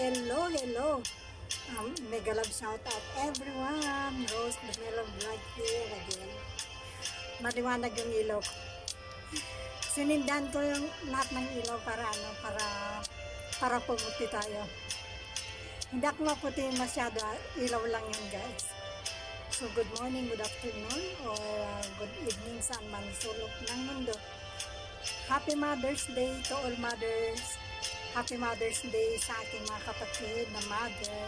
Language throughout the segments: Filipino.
Hello, hello. Mega love shout out everyone. Rose Manila Vlog here again. Maliwanag yung ilaw ko. Sinindan ko yung lahat ng ilaw para pumuti tayo. Hindi ako maputi masyado, ilaw lang yun guys. So good morning, good afternoon, or good evening saan man sulok ng mundo. Happy Mother's Day to all mothers. Happy Mother's Day sa aking mga kapatid na mother.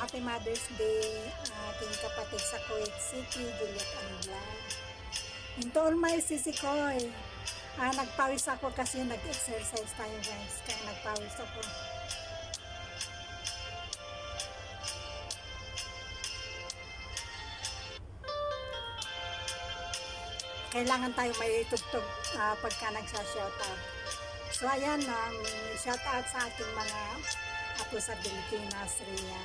Happy Mother's Day aking kapatid sa Kuwait City, Juliet Anblan. And to all my sisikoy, nagpawis ako kasi nag-exercise tayo guys, kaya nagpawis ako. Kailangan tayo may tugtog pagka nagsha-shoutout. So ayan, shoutout sa ating mga apo sa Pilipinas, Rhea,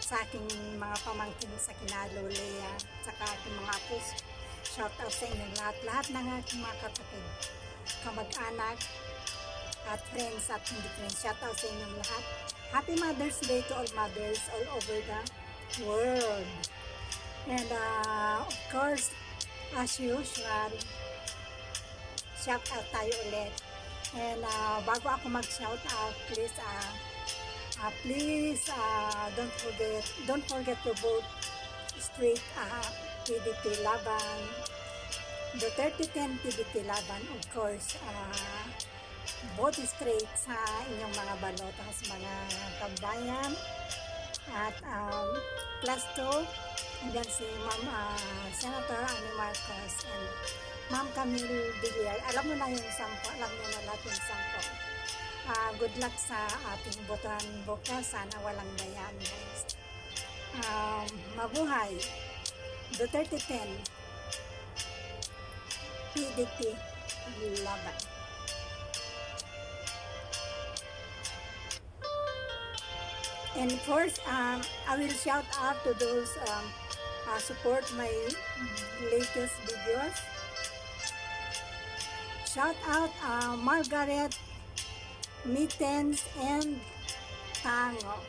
sa aking mga pamangkin sa Kinalo, Lea, sa aking mga apo. Shoutout sa inyo lahat ng aking mga kapatid, kamag-anak, at friends at hindi friends. Shoutout sa inyong lahat. Happy Mother's Day to all mothers all over the world. And of course, as usual, shout out tayo ulit. And bago ako mag-shout out, please don't forget to vote straight PDP Laban, Duterte 10 PDP Laban, of course. Vote straight sa inyong mga balotas, mga kabayan. At plus 2, hanggang si Ma'am Senator Annie Marcos and Ma'am Camille Villar. Alam mo na yung sampo, alam mo na lahat yung sampo. Good luck sa ating botohan bukas. Sana walang bayan guys. Mabuhay. Duterte 10 PDP Laban. And first, I will shout out to those support my latest videos. Shout out Margaret, Mittens, and Tango.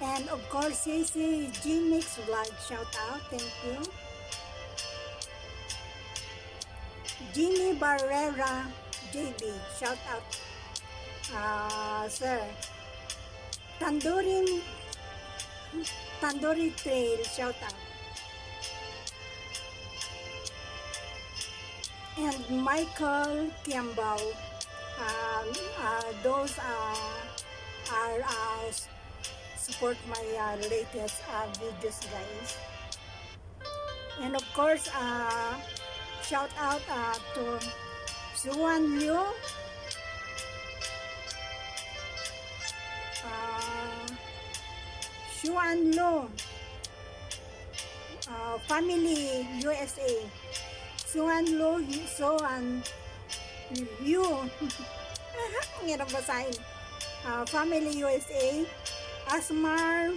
And of course, Sisi G-Mix Vlog, shout out, thank you. Jimmy Barrera JB, shout out. Sir. Tandoori Trail, shout out. And Michael Kiambao, those are support my latest videos guys. And of course, shout out to Suan Liu, Xuan Lo, Family USA, Xuan Lo, Xuan Yu, ang hirap basahin, Family USA, Asmar,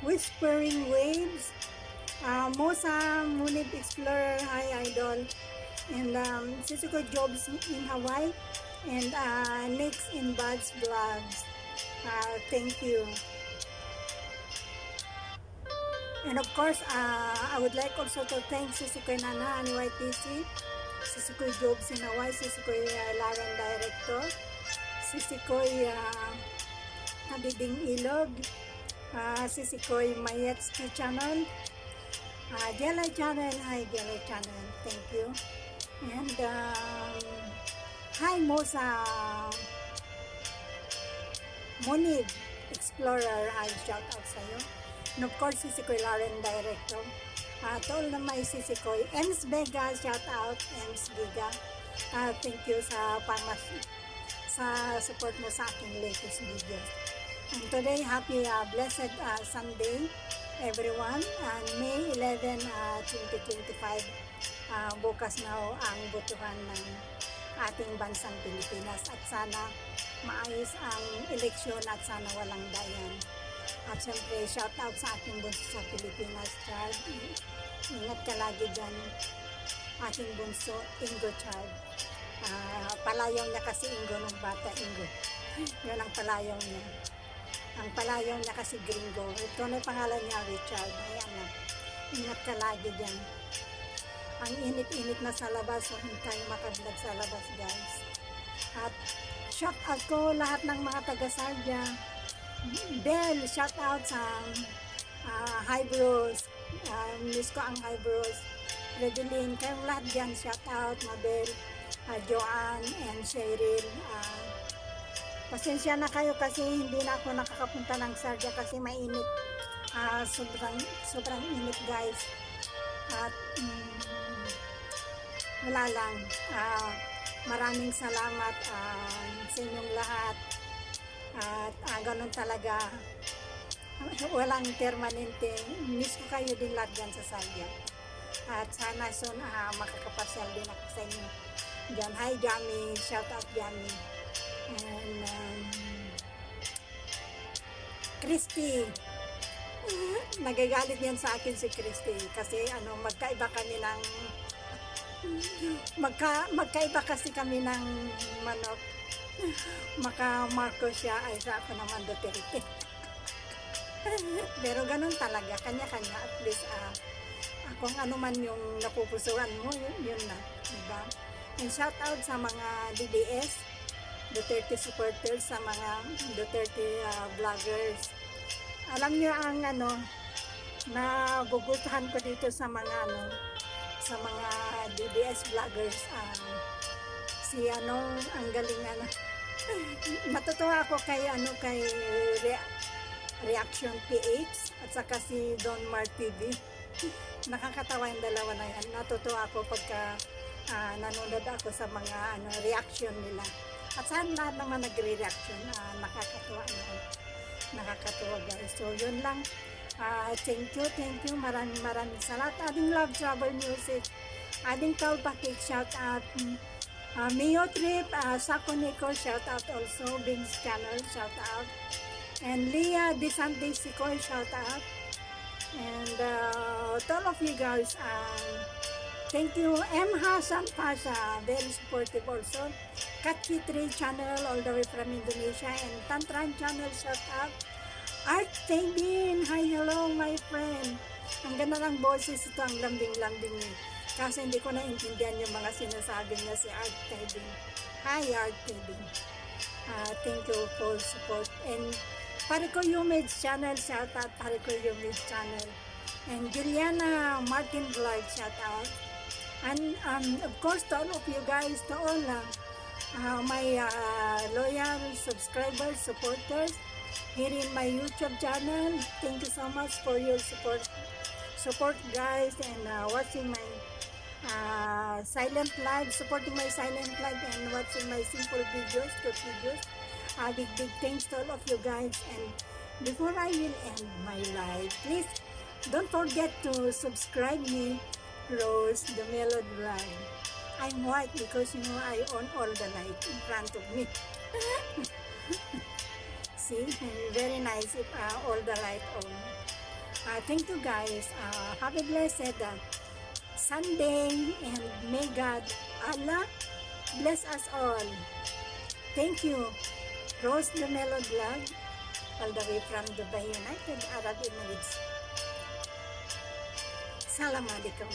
Whispering Waves, Mosa, Munib Explorer, hi Idol, and Sisiko Jobs in Hawaii, and Next in Buds Vlogs. Thank you. And of course, I would like also to thank Sisikoy Nana ni YTC, Sisikoy Jobs in Hawaii, Sisikoy Laran Director, Sisikoy Habibing Ilog, Sisikoy Mayetski Channel, Jelay Channel, hi Jelay Channel, thank you. And hi Mosa Munib Explorer, hi, shout out sa'yo. And of course, Sisikoy Lauren Director. To all na may Sisikoy. Ems Vega, shout out, Ems Vega. Thank you sa support mo sa aking latest video. And today, happy blessed Sunday, everyone. And May 11, 2025, bukas na ang botohan ng ating bansang Pilipinas. At sana maayos ang eleksyon at sana walang dayan. At syempre, shout out sa ating bunso sa Pilipinas, Chad. Ingat ka lagi dyan, ating bunso, Ingo Chad. Palayaw niya kasi Ingo ng bata, Ingo. Yun ang palayaw niya. Ang palayaw niya kasi Gringo. Ito na yung pangalan niya, Richard. Ayan na. Ingat ka lagi dyan. Ang init-init na sa labas, so hindi tayo makablog sa labas, guys. At shout out ko lahat ng mga taga-Sardia. Bell, shout out sa High Bros. Miss ko ang High Bros. Redeline, kayong lahat dyan, shout out, Mabel, Joanne, and Cheryl. Pasensya na kayo kasi hindi na ako nakakapunta ng Sardia kasi mainit. Sobrang init, guys. At wala lang. Maraming salamat sa inyong lahat. At ganun talaga. Walang permanente. Miss ko kayo din lahat dyan sa Sardia. At sana soon makakapasyal din ako sa inyo dyan. Hi Jamie, shout out Jamie. And Christy, nagagalit yan sa akin si Christy kasi magkaiba kami ng magkaiba kasi kami ng manok. Maka Marcos siya ay sa ako naman Duterte. Pero ganun talaga, kanya-kanya. At least kung ano man yung napupusuan mo, yun na, diba? And shout out sa mga DDS, Duterte supporters, sa mga Duterte vloggers. Alam niyo ang nagugustuhan ko dito sa mga sa mga DDS vloggers, si ang galing natutuwa ako kay Reaction PH at saka si Don Mar TV. Nakakatawa yung dalawa na yan. Natutuwa ako pagka nanonood ako sa mga reaction nila. At saan lahat naman nagre-reaction, nakakatuwa naman. Nakakatuwa, guys. So yun lang. Thank you. Maraming salamat. Ading Love Travel Music. Ading Kalpakik, shout out. Mio Trip, Sako Nico, shout out also. Bing's Channel, shout out. And Leah Desante Sikoy, shout out. And to all of you guys, thank you. M. Hasan Pasha, very supportive also. Katchi 3 channel all the way from Indonesia. And Tantran channel, shout out. Art Tabin, hi, hello my friend. Ang ganda ng boses ito, ang lambing-lambing niya. Kasi hindi ko naintindihan yung mga sinasabi niya si Art Tabin. Hi Art Tabin. Thank you for support. And Pariko Yumid channel, shout out Pariko Yumid channel. And Juliana Martin Vlog, shout out. And of course to all of you guys, to all my loyal subscribers, supporters here in my YouTube channel. Thank you so much for your support guys, and watching my silent live, supporting my silent live and watching my simple videos, short videos. Big thanks to all of you guys. And before I will end my live, please don't forget to subscribe me, Rose the Melody Vlog. I'm white because I own all the light in front of me. See, very nice if all the light on. Thank you guys. Have a blessed Sunday, and may God, Allah, bless us all. Thank you. Rose the Melody Vlog, all the way from Dubai, United Arab Emirates. Salam alaikum.